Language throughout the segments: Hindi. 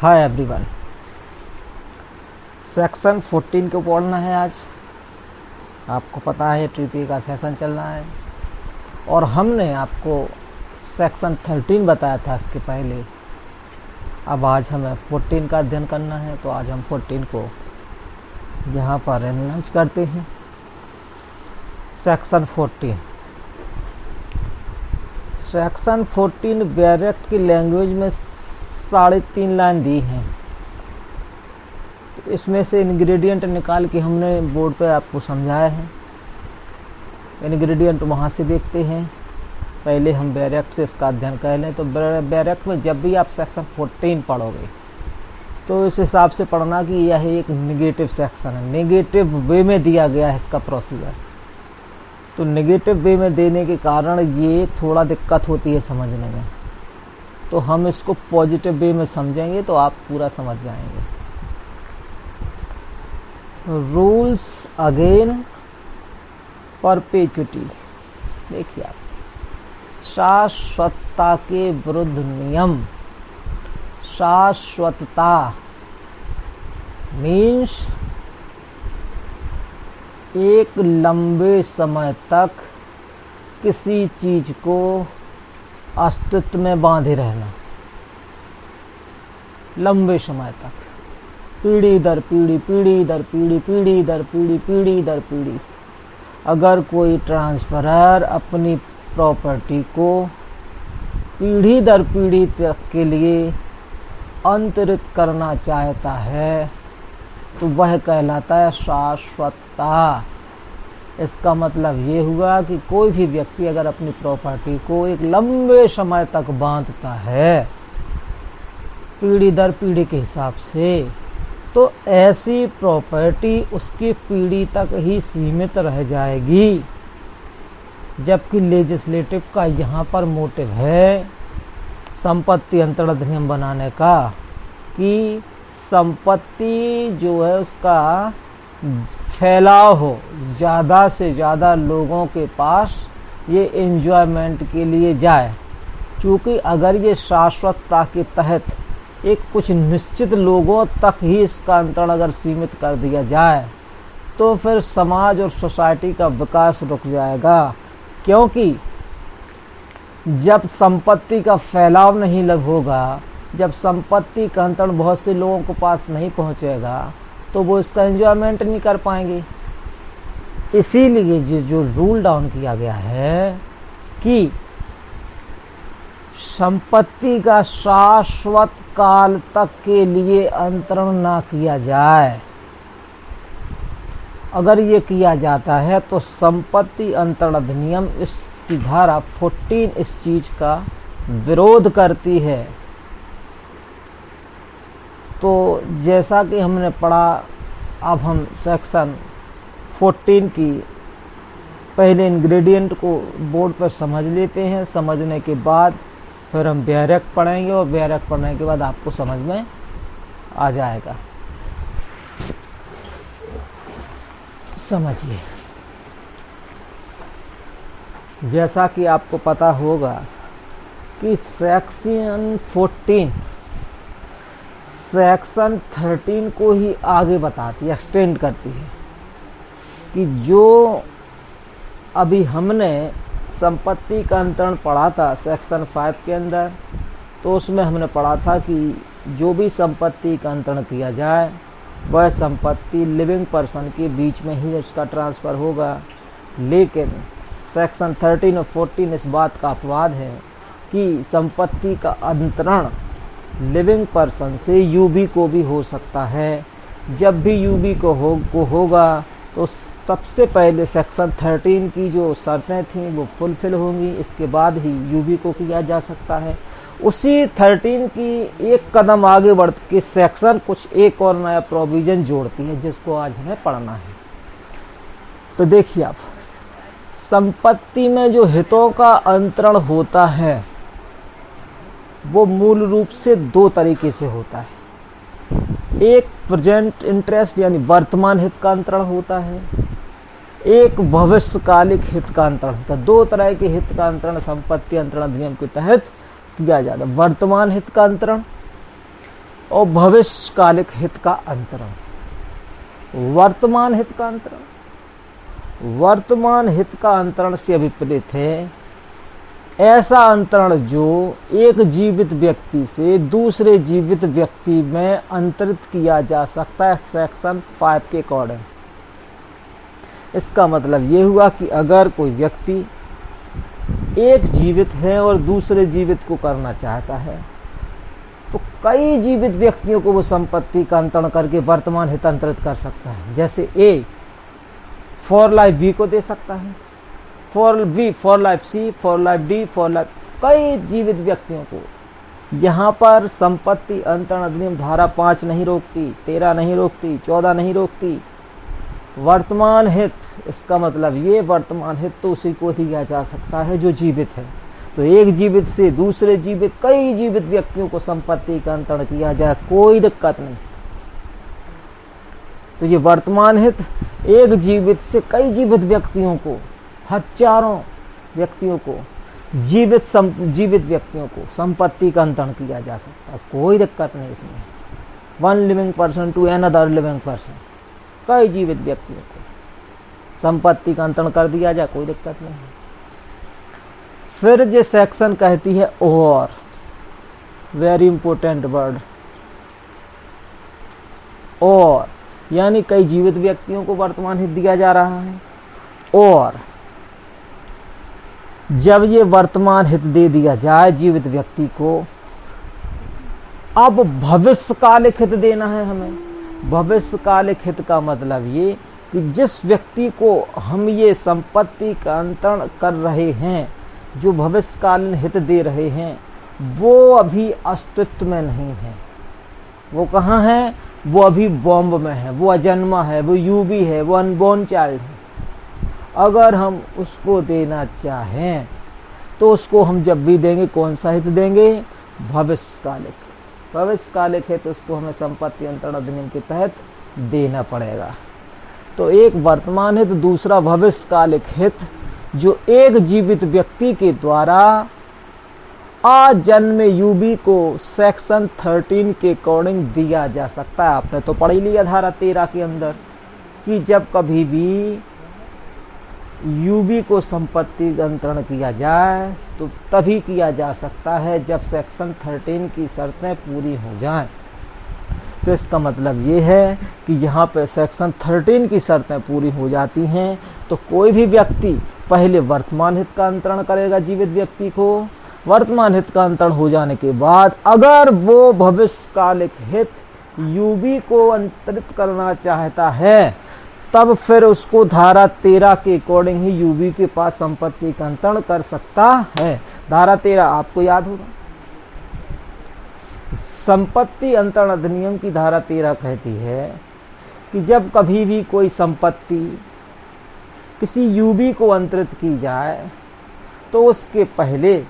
हाय एवरीवन, सेक्शन 14 को पढ़ना है आज। आपको पता है ट्रिपी का सेशन चल रहा है और हमने आपको सेक्शन 13 बताया था इसके पहले। अब आज हमें 14 का अध्ययन करना है, तो आज हम 14 को यहाँ पर एनालाइज करते हैं। सेक्शन 14 बैरेक्ट की लैंग्वेज में 3.5 लाइन दी हैं। तो इसमें से इंग्रेडिएंट निकाल के हमने बोर्ड पे आपको समझाया है। इंग्रेडिएंट वहाँ से देखते हैं। पहले हम बैरेक्ट से इसका अध्ययन कर लें। तो बैरेक्ट में जब भी आप सेक्शन 14 पढ़ोगे तो इस हिसाब से पढ़ना कि यह एक नेगेटिव सेक्शन है, नेगेटिव वे में दिया गया है इसका प्रोसीजर। तो नेगेटिव वे में देने के कारण ये थोड़ा दिक्कत होती है समझने में। तो हम इसको पॉजिटिव वे में समझेंगे तो आप पूरा समझ जाएंगे। रूल्स अगेन परपेचुटी, देखिए आप, शाश्वतता के विरुद्ध नियम। शाश्वतता मीन्स एक लंबे समय तक किसी चीज को अस्तित्व में बांधे रहना, लंबे समय तक, पीढ़ी दर पीढ़ी, पीढ़ी दर पीढ़ी, पीढ़ी दर पीढ़ी, पीढ़ी दर पीढ़ी। अगर कोई ट्रांसफरर अपनी प्रॉपर्टी को पीढ़ी दर पीढ़ी तक के लिए अंतरित करना चाहता है तो वह कहलाता है शाश्वतता। इसका मतलब ये हुआ कि कोई भी व्यक्ति अगर अपनी प्रॉपर्टी को एक लंबे समय तक बांधता है पीढ़ी दर पीढ़ी के हिसाब से, तो ऐसी प्रॉपर्टी उसकी पीढ़ी तक ही सीमित रह जाएगी। जबकि लेजिस्लेटिव का यहाँ पर मोटिव है संपत्ति अंतरण अधिनियम बनाने का कि संपत्ति जो है उसका फैलाव हो, ज़्यादा से ज़्यादा लोगों के पास ये एंजॉयमेंट के लिए जाए। क्योंकि अगर ये शाश्वतता के तहत एक कुछ निश्चित लोगों तक ही इसका अंतरण अगर सीमित कर दिया जाए तो फिर समाज और सोसाइटी का विकास रुक जाएगा। क्योंकि जब संपत्ति का फैलाव नहीं होगा, जब संपत्ति का अंतरण बहुत से लोगों के पास नहीं पहुंचेगा तो वो इसका एंजॉयमेंट नहीं कर पाएंगे। इसीलिए जो रूल डाउन किया गया है कि संपत्ति का शाश्वत काल तक के लिए अंतरण ना किया जाए। अगर ये किया जाता है तो संपत्ति अंतरण अधिनियम इसकी धारा 14 इस चीज का विरोध करती है। तो जैसा कि हमने पढ़ा, अब हम सेक्शन 14 की पहले इंग्रेडिएंट को बोर्ड पर समझ लेते हैं। समझने के बाद फिर हम बैरेक्ट पढ़ेंगे और बैरेक्ट पढ़ने के बाद आपको समझ में आ जाएगा। समझिए, जैसा कि आपको पता होगा कि सेक्शन 14 सेक्शन 13 को ही आगे बताती है, एक्सटेंड करती है। कि जो अभी हमने संपत्ति का अंतरण पढ़ा था सेक्शन 5 के अंदर, तो उसमें हमने पढ़ा था कि जो भी संपत्ति का अंतरण किया जाए वह संपत्ति लिविंग पर्सन के बीच में ही उसका ट्रांसफ़र होगा। लेकिन सेक्शन 13 और 14 इस बात का अपवाद है कि संपत्ति का अंतरण लिविंग पर्सन से यूबी को भी हो सकता है। जब भी यूबी को होगा तो सबसे पहले सेक्शन 13 की जो शर्तें थीं वो फुलफिल होंगी, इसके बाद ही यूबी को किया जा सकता है। उसी 13 की एक कदम आगे बढ़ के सेक्शन कुछ एक और नया प्रोविजन जोड़ती है जिसको आज हमें पढ़ना है। तो देखिए आप, संपत्ति में जो हितों का अंतरण होता है वो मूल रूप से 2 तरीके से होता है। एक प्रेजेंट इंटरेस्ट यानी वर्तमान हित का अंतरण होता है, एक भविष्यकालिक हित का अंतरण होता है। 2 तरह के हित का अंतरण संपत्ति अंतरण अधिनियम के तहत किया जाता है। वर्तमान हित का अंतरण और भविष्यकालिक हित का अंतरण। वर्तमान हित का अंतरण, वर्तमान हित का अंतरण से अभिप्रेत है ऐसा अंतरण जो एक जीवित व्यक्ति से दूसरे जीवित व्यक्ति में अंतरित किया जा सकता है सेक्शन 5 के अकॉर्डिंग। इसका मतलब ये हुआ कि अगर कोई व्यक्ति एक जीवित है और दूसरे जीवित को करना चाहता है तो कई जीवित व्यक्तियों को वो संपत्ति का अंतरण करके वर्तमान हित अंतरित कर सकता है। जैसे ए फॉर लाइफ बी को दे सकता है, for B for life C, for life D, for life कई जीवित व्यक्तियों को। यहाँ पर संपत्ति अंतरण अधिनियम धारा 5 नहीं रोकती, 13 नहीं रोकती, 14 नहीं रोकती। वर्तमान हित, इसका मतलब ये वर्तमान हित तो उसी को दिया जा सकता है जो जीवित है। तो एक जीवित से दूसरे जीवित कई जीवित व्यक्तियों को संपत्ति का अंतरण किया जाए, कोई दिक्कत नहीं। तो ये वर्तमान हित एक जीवित से कई जीवित व्यक्तियों को, हजारों व्यक्तियों को, जीवित व्यक्तियों को संपत्ति का अंतरण किया जा सकता है, कोई दिक्कत नहीं इसमें। One living person to another living person, कई जीवित व्यक्तियों को संपत्ति का अंतरण कर दिया जाए, कोई दिक्कत नहीं। फिर ये सेक्शन कहती है और, वेरी इंपॉर्टेंट वर्ड, और यानी कई जीवित व्यक्तियों को वर्तमान हित दिया जा रहा है और जब ये वर्तमान हित दे दिया जाए जीवित व्यक्ति को, अब भविष्यकालिक हित देना है हमें। भविष्यकालिक हित का मतलब ये कि जिस व्यक्ति को हम ये संपत्ति का अंतरण कर रहे हैं, जो भविष्यकालीन हित दे रहे हैं, वो अभी अस्तित्व में नहीं है। वो कहाँ है? वो अभी बॉम्ब में है, वो अजन्मा है, वो यूबी है, वो अनबॉर्न चाइल्ड है। अगर हम उसको देना चाहें तो उसको हम जब भी देंगे कौन सा हित देंगे? भविष्यकालिक। भविष्यकालिक है तो उसको हमें संपत्ति अंतरण अधिनियम के तहत देना पड़ेगा। तो एक वर्तमान हित, दूसरा भविष्यकालिक हित, जो एक जीवित व्यक्ति के द्वारा आजन्म यूबी को सेक्शन 13 के अकॉर्डिंग दिया जा सकता है। आपने तो पढ़ ही लिया धारा 13 के अंदर कि जब कभी भी यूबी को संपत्ति अंतरण किया जाए तो तभी किया जा सकता है जब सेक्शन 13 की शर्तें पूरी हो जाएं। तो इसका मतलब ये है कि यहाँ पे सेक्शन 13 की शर्तें पूरी हो जाती हैं तो कोई भी व्यक्ति पहले वर्तमान हित का अंतरण करेगा जीवित व्यक्ति को। वर्तमान हित का अंतरण हो जाने के बाद अगर वो भविष्यकालिक हित यूबी को अंतरित करना चाहता है तब फिर उसको धारा 13 के अकॉर्डिंग ही यूबी के पास संपत्ति का अंतरण कर सकता है। धारा 13 आपको याद होगा। संपत्ति अंतरण अधिनियम की धारा 13 कहती है कि जब कभी भी कोई संपत्ति किसी यूबी को अंतरित की जाए तो उसके पहले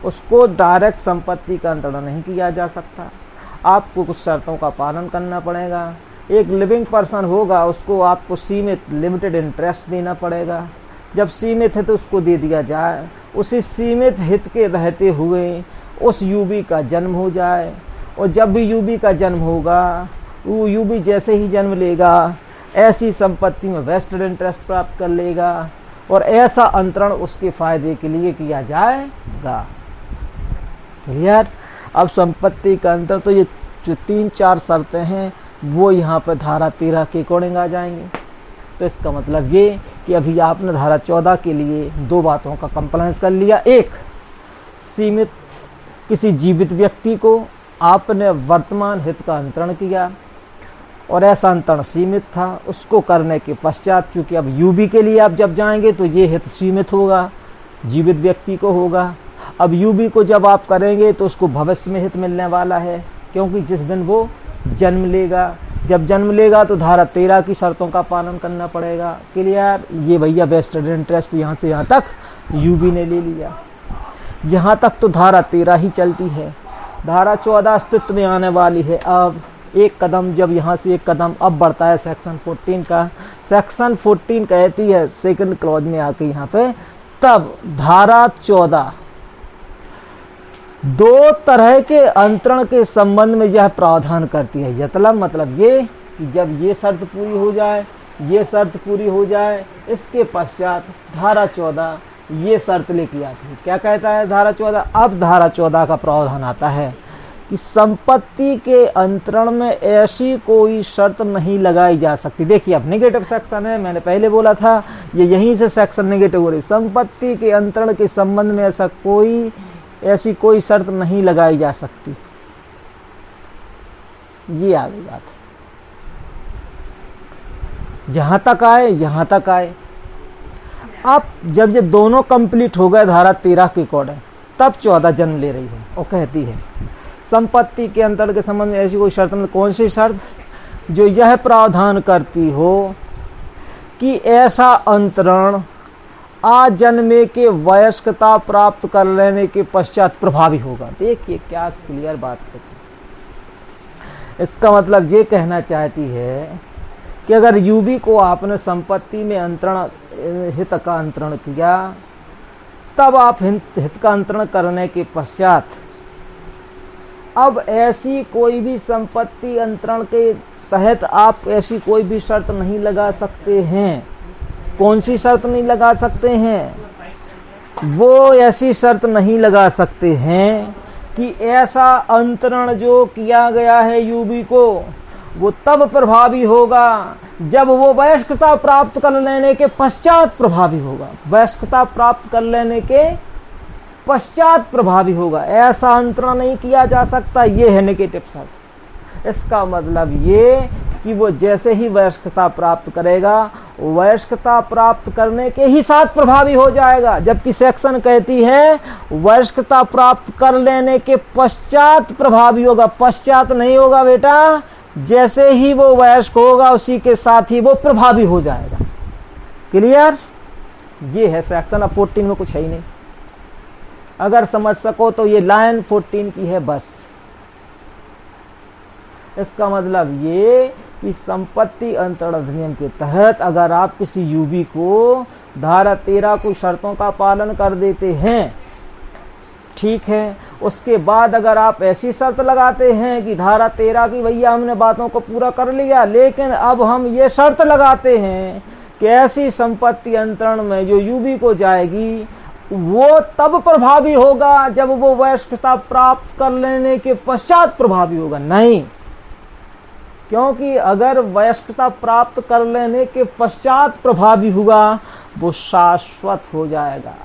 उसको डायरेक्ट संपत्ति का अंतरण नहीं किया जा सकता। आपको कुछ शर्तों का पालन करना पड़ेगा। एक लिविंग पर्सन होगा उसको आपको सीमित लिमिटेड इंटरेस्ट देना पड़ेगा। जब सीमित हित उसको दे दिया जाए, उसी सीमित हित के रहते हुए उस यूबी का जन्म हो जाए और जब भी यूबी का जन्म होगा वो यूबी जैसे ही जन्म लेगा ऐसी संपत्ति में वेस्टेड इंटरेस्ट प्राप्त कर लेगा और ऐसा अंतरण उसके फायदे के लिए किया जाएगा। क्लियर? अब संपत्ति का अंतर तो ये जो 3-4 शर्तें हैं वो यहाँ पर धारा 13 के अकॉर्डिंग आ जाएंगे। तो इसका मतलब ये कि अभी आपने धारा 14 के लिए 2 बातों का कंप्लायंस कर लिया। एक, सीमित किसी जीवित व्यक्ति को आपने वर्तमान हित का अंतरण किया और ऐसा अंतरण सीमित था। उसको करने के पश्चात चूंकि अब यूबी के लिए आप जब जाएंगे तो ये हित सीमित होगा, जीवित व्यक्ति को होगा। अब यूबी को जब आप करेंगे तो उसको भविष्य में हित मिलने वाला है क्योंकि जिस दिन वो जन्म लेगा, जब जन्म लेगा तो धारा 13 की शर्तों का पालन करना पड़ेगा। क्लियर? ये भैया वेस्टेड इंटरेस्ट यहाँ से यहाँ तक यूबी ने ले लिया। यहाँ तक तो धारा 13 ही चलती है। धारा 14 अस्तित्व में आने वाली है। अब एक कदम, जब यहाँ से एक कदम अब बढ़ता है सेक्शन 14 का। सेक्शन 14 कहती है सेकंड क्लॉज में आके यहाँ पे, तब धारा 14 दो तरह के अंतरण के संबंध में यह प्रावधान करती है। यतलब मतलब ये कि जब ये शर्त पूरी हो जाए, ये शर्त पूरी हो जाए, इसके पश्चात धारा 14 ये शर्त लेके आती है। क्या कहता है धारा 14? अब धारा 14 का प्रावधान आता है कि संपत्ति के अंतरण में ऐसी कोई शर्त नहीं लगाई जा सकती। देखिए अब नेगेटिव सेक्शन है, मैंने पहले बोला था ये यहीं से सेक्शन नेगेटिव हो रही। संपत्ति के अंतरण के संबंध में ऐसी कोई शर्त नहीं लगाई जा सकती। ये आ गई बात। यहां तक आए। अब जब ये दोनों कंप्लीट हो गए धारा 13 के अकॉर्डिंग, तब 14 जन्म ले रही है और कहती है संपत्ति के अंतरण के संबंध में ऐसी कोई शर्त नहीं। कौन सी शर्त? जो यह प्रावधान करती हो कि ऐसा अंतरण आजन्मे के वयस्कता प्राप्त कर लेने के पश्चात प्रभावी होगा। देखिए क्या क्लियर बात कहती है। इसका मतलब ये कहना चाहती है कि अगर यूबी को आपने संपत्ति में हित का अंतरण किया, तब आप हित का अंतरण करने के पश्चात अब ऐसी कोई भी संपत्ति अंतरण के तहत आप ऐसी कोई भी शर्त नहीं लगा सकते हैं। कौन सी शर्त नहीं लगा सकते हैं? वो ऐसी शर्त नहीं लगा सकते हैं कि ऐसा अंतरण जो किया गया है यूबी को, वो तब प्रभावी होगा जब वो वयस्कता प्राप्त कर लेने के पश्चात प्रभावी होगा। वयस्कता प्राप्त कर लेने के पश्चात प्रभावी होगा। ऐसा अंतरण नहीं किया जा सकता। ये है नेगेटिव शर्त। इसका मतलब ये कि वो जैसे ही वयस्कता प्राप्त करेगा, वयस्कता प्राप्त करने के ही साथ प्रभावी हो जाएगा। जबकि सेक्शन कहती है वयस्कता प्राप्त कर लेने के पश्चात प्रभावी होगा। पश्चात नहीं होगा बेटा, जैसे ही वो वयस्क होगा उसी के साथ ही वो प्रभावी हो जाएगा। क्लियर? ये है सेक्शन। अब 14 में कुछ है ही नहीं। अगर समझ सको तो ये लाइन 14 की है बस। इसका मतलब ये कि संपत्ति अंतरण अधिनियम के तहत अगर आप किसी यूबी को धारा 13 को शर्तों का पालन कर देते हैं, ठीक है, उसके बाद अगर आप ऐसी शर्त लगाते हैं कि धारा 13 की भैया हमने बातों को पूरा कर लिया, लेकिन अब हम ये शर्त लगाते हैं कि ऐसी संपत्ति अंतरण में जो यूबी को जाएगी वो तब प्रभावी होगा जब वो वयस्कता प्राप्त कर लेने के पश्चात प्रभावी होगा। नहीं, क्योंकि अगर वयस्कता प्राप्त कर लेने के पश्चात प्रभावी हुआ वो शाश्वत हो जाएगा,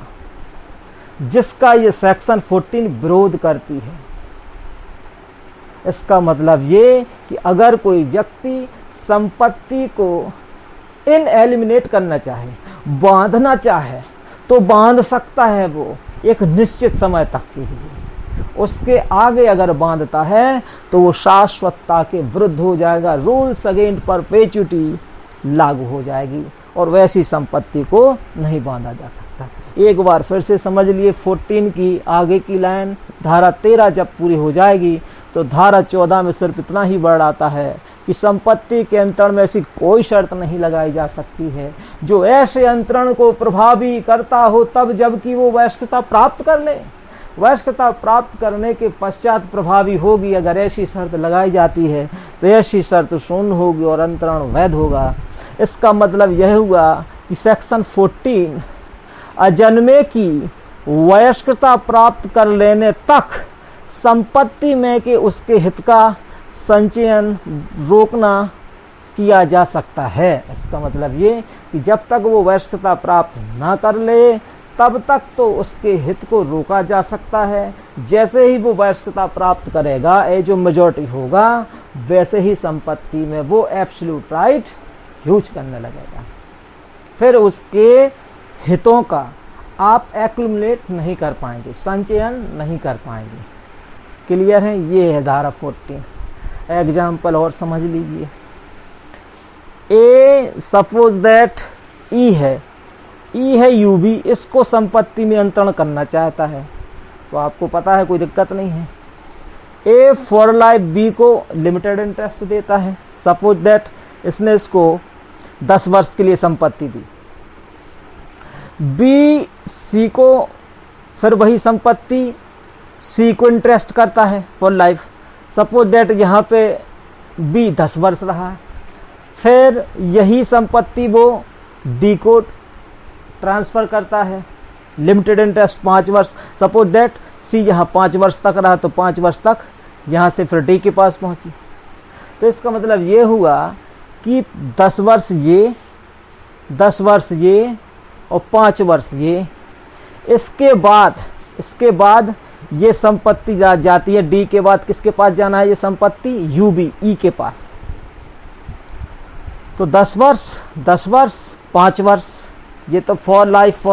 जिसका ये सेक्शन 14 विरोध करती है। इसका मतलब ये कि अगर कोई व्यक्ति संपत्ति को एलिमिनेट करना चाहे, बांधना चाहे, तो बांध सकता है वो एक निश्चित समय तक के लिए। उसके आगे अगर बांधता है तो वो शाश्वतता के विरुद्ध हो जाएगा। रूल्स अगेंस्ट परपेचुइटी लागू हो जाएगी और वैसी संपत्ति को नहीं बांधा जा सकता। एक बार फिर से समझ लिए 14 की आगे की लाइन। धारा 13 जब पूरी हो जाएगी तो धारा 14 में सिर्फ इतना ही वर्ड आता है कि संपत्ति के अंतरण में ऐसी कोई शर्त नहीं लगाई जा सकती है जो ऐसे अंतरण को प्रभावी करता हो तब जबकि वो वयस्कता प्राप्त कर ले। वयस्कता प्राप्त करने के पश्चात प्रभावी होगी। अगर ऐसी शर्त लगाई जाती है तो ऐसी शर्त शून्य होगी और अंतरण वैध होगा। इसका मतलब यह हुआ कि सेक्शन 14 अजन्मे की वयस्कता प्राप्त कर लेने तक संपत्ति में के उसके हित का संचयन रोकना किया जा सकता है। इसका मतलब ये कि जब तक वो वयस्कता प्राप्त ना कर ले तब तक तो उसके हित को रोका जा सकता है। जैसे ही वो वयस्कता प्राप्त करेगा, जो मेजॉरिटी होगा, वैसे ही संपत्ति में वो एब्सोल्यूट राइट यूज करने लगेगा। फिर उसके हितों का आप एक्युमुलेट नहीं कर पाएंगे, संचयन नहीं कर पाएंगे। क्लियर है? ये है धारा 14। एग्जाम्पल और समझ लीजिए। ए सपोज दैट ई है यूबी, इसको संपत्ति में अंतरण करना चाहता है तो आपको पता है कोई दिक्कत नहीं है। ए फॉर लाइफ बी को लिमिटेड इंटरेस्ट देता है। सपोज दैट इसने इसको 10 वर्ष के लिए संपत्ति दी। बी सी को फिर वही संपत्ति सी को इंटरेस्ट करता है फॉर लाइफ। सपोज दैट यहाँ पे बी 10 वर्ष रहा है, फिर यही संपत्ति वो डी को ट्रांसफ़र करता है, लिमिटेड इंटरेस्ट 5 वर्ष। सपोज दैट सी यहाँ 5 वर्ष तक रहा, तो 5 वर्ष तक यहाँ से फिर डी के पास पहुँची। तो इसका मतलब ये हुआ कि 10 वर्ष ये, 10 वर्ष ये और 5 वर्ष ये। इसके बाद ये संपत्ति जाती है डी के बाद किसके पास जाना है, ये संपत्ति यूबी ई के पास। तो 10 वर्ष 5 वर्ष, ये तो फॉर लाइफ।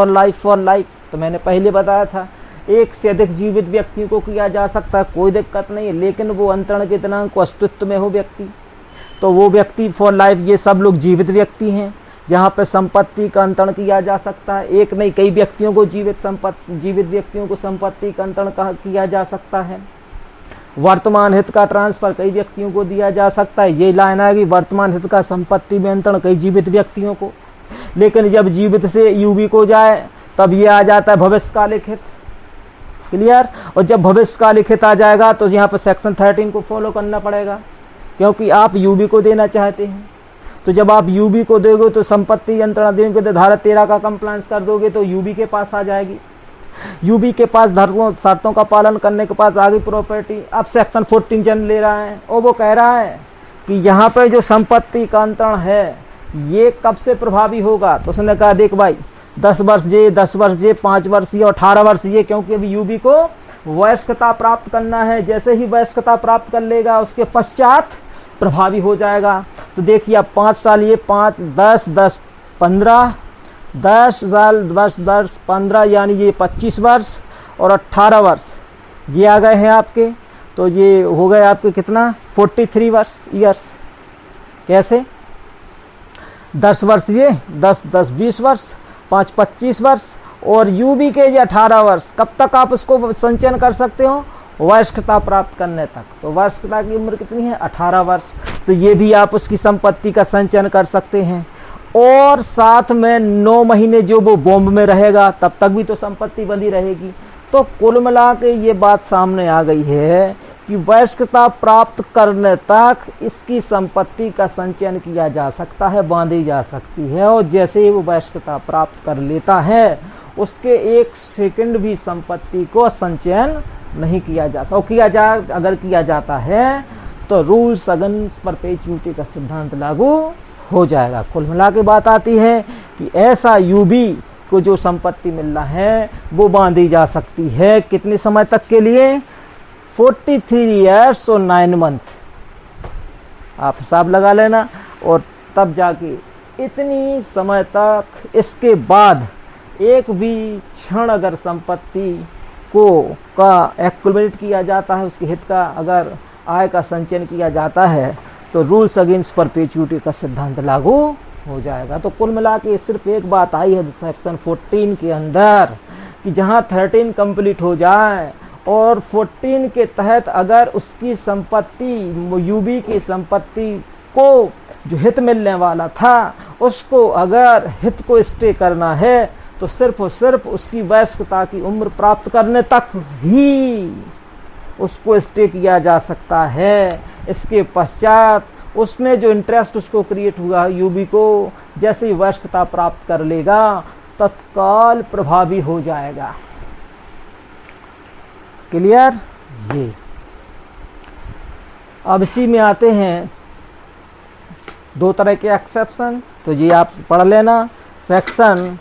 तो मैंने पहले बताया था एक से अधिक जीवित व्यक्तियों को किया जा सकता है, कोई दिक्कत नहीं है, लेकिन वो अंतरण के दिनांक को अस्तित्व में हो व्यक्ति, तो वो व्यक्ति फॉर लाइफ। ये सब लोग जीवित व्यक्ति हैं जहाँ पे संपत्ति का अंतरण किया जा सकता है। एक नहीं कई व्यक्तियों को जीवित व्यक्तियों को संपत्ति का अंतरण किया जा सकता है। वर्तमान हित का ट्रांसफर कई व्यक्तियों को दिया जा सकता है। ये लाइन आएगी वर्तमान हित का संपत्ति में अंतरण कई जीवित व्यक्तियों को। लेकिन जब जीवित से यूबी को जाए तब ये आ जाता है भविष्यकालिक हित। क्लियर। और जब भविष्यकालिक हित आ जाएगा तो यहाँ पर सेक्शन 13 को फॉलो करना पड़ेगा, क्योंकि आप यूबी को देना चाहते हैं। तो जब आप यूबी को दोगे तो संपत्ति अंतरण अधिनियम के धारा 13 का कंप्लायंस कर दोगे तो यूबी के पास आ जाएगी। यूबी के पास धर्मों शर्तों का पालन करने के पास आगे प्रॉपर्टी। अब सेक्शन 14 जन ले रहा है और वो कह रहा है कि यहाँ पर जो संपत्ति का अंतरण है ये कब से प्रभावी होगा। तो उसने कहा देख भाई 10 वर्ष ये, 10 वर्ष ये, 5 वर्ष ये और 18 वर्ष ये, क्योंकि अभी यूबी को वयस्कता प्राप्त करना है। जैसे ही वयस्कता प्राप्त कर लेगा उसके पश्चात प्रभावी हो जाएगा। तो देखिए अब 5 साल ये, 5, 10, 10, 15, 10 साल 10, 10, 15 यानी ये 25 वर्ष और 18 वर्ष ये आ गए हैं आपके। तो ये हो गए आपके कितना 43 वर्ष ईयर्स। कैसे 10 वर्ष ये, 10, 10, 20 वर्ष, 5, 25 वर्ष और यूबी के ये 18 वर्ष। कब तक आप उसको संचयन कर सकते हो, वयस्कता प्राप्त करने तक। तो वयस्कता की उम्र कितनी है 18 वर्ष। तो ये भी आप उसकी संपत्ति का संचयन कर सकते हैं। और साथ में 9 महीने जो वो बॉम्ब में रहेगा तब तक भी तो संपत्ति बंधी रहेगी। तो कुल मिला के ये बात सामने आ गई है कि वयस्कता प्राप्त करने तक इसकी संपत्ति का संचयन किया जा सकता है, बांधी जा सकती है। और जैसे ही वो वयस्कता प्राप्त कर लेता है उसके 1 सेकंड भी संपत्ति को संचयन नहीं किया जा सकता। अगर किया जाता है तो रूल्स अगेंस्ट परपेचुइटी का सिद्धांत लागू हो जाएगा। कुल मिला के बात आती है कि ऐसा यूबी को जो संपत्ति मिल रहा है वो बांधी जा सकती है कितने समय तक के लिए, 43 ईयर्स और 9 मंथ। आप हिसाब लगा लेना। और तब जाके इतनी समय तक, इसके बाद एक भी क्षण अगर संपत्ति को का एक्युमुलेट किया जाता है, उसके हित का अगर आय का संचयन किया जाता है तो रूल्स अगेंस्ट परपेचुइटी का सिद्धांत लागू हो जाएगा। तो कुल मिला के सिर्फ एक बात आई है सेक्शन 14 के अंदर कि जहां 13 कंप्लीट हो जाए और 14 के तहत अगर उसकी संपत्ति, यूबी की संपत्ति को जो हित मिलने वाला था उसको अगर हित को स्टे करना है तो सिर्फ और सिर्फ उसकी वयस्कता की उम्र प्राप्त करने तक ही उसको स्टे किया जा सकता है। इसके पश्चात उसमें जो इंटरेस्ट उसको क्रिएट हुआ यूबी को, जैसे ही वयस्कता प्राप्त कर लेगा तत्काल प्रभावी हो जाएगा। क्लियर। ये अब इसी में आते हैं 2 तरह के एक्सेप्शन। तो ये आप पढ़ लेना। सेक्शन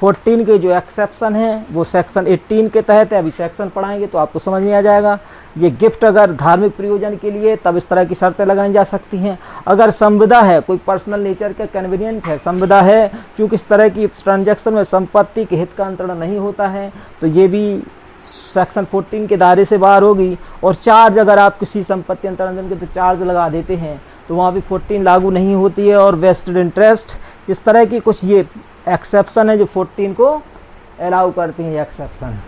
14 के जो एक्सेप्शन है वो सेक्शन 18 के तहत है। अभी सेक्शन पढ़ाएंगे तो आपको समझ में आ जाएगा। ये गिफ्ट अगर धार्मिक प्रयोजन के लिए तब इस तरह की शर्तें लगाई जा सकती हैं। अगर संविदा है, कोई पर्सनल नेचर का कन्वीनियंट है, संविदा है, चूँकि इस तरह की ट्रांजैक्शन में संपत्ति के हित का अंतरण नहीं होता है तो ये भी सेक्शन 14 के दायरे से बाहर होगी। और चार्ज अगर आप किसी संपत्ति अंतरण के तो चार्ज लगा देते हैं तो वहाँ भी 14 लागू नहीं होती है। और वेस्टेड इंटरेस्ट, इस तरह की कुछ ये एक्सेप्शन है जो 14 को अलाउ करती हैं एक्सेप्शन।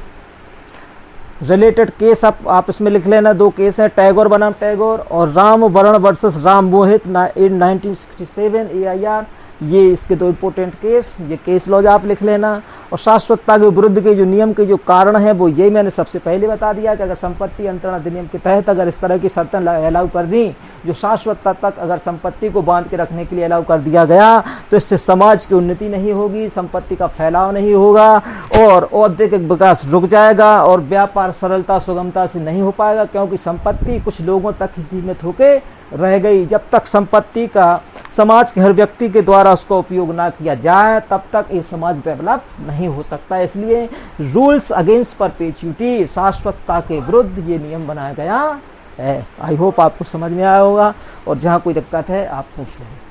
रिलेटेड केस आप इसमें लिख लेना। 2 केस हैं, टैगोर बनाम टैगोर और राम वर्ण वर्सेस राम मोहित इन 1967 AIR ये इसके दो इंपॉर्टेंट केस, ये केस लॉज आप लिख लेना। और शाश्वतता के विरुद्ध के जो नियम के जो कारण है वो ये मैंने सबसे पहले बता दिया कि अगर संपत्ति अंतरण अधिनियम के तहत अगर इस तरह की शर्तें अलाउ कर दी, जो शाश्वतता तक अगर संपत्ति को बांध के रखने के लिए अलाउ कर दिया गया, तो इससे समाज की उन्नति नहीं होगी, संपत्ति का फैलाव नहीं होगा और औद्योगिक विकास रुक जाएगा और व्यापार सरलता सुगमता से नहीं हो पाएगा, क्योंकि संपत्ति कुछ लोगों तक ही सीमित होकर रह गई। जब तक संपत्ति का समाज के हर व्यक्ति के द्वारा उसका उपयोग ना किया जाए तब तक ये समाज डेवलप नहीं हो सकता। इसलिए रूल्स अगेंस्ट परपेचुइटी, शाश्वतता के विरुद्ध ये नियम बनाया गया है। आई होप आपको समझ में आया होगा और जहाँ कोई दिक्कत है आप पूछ लें।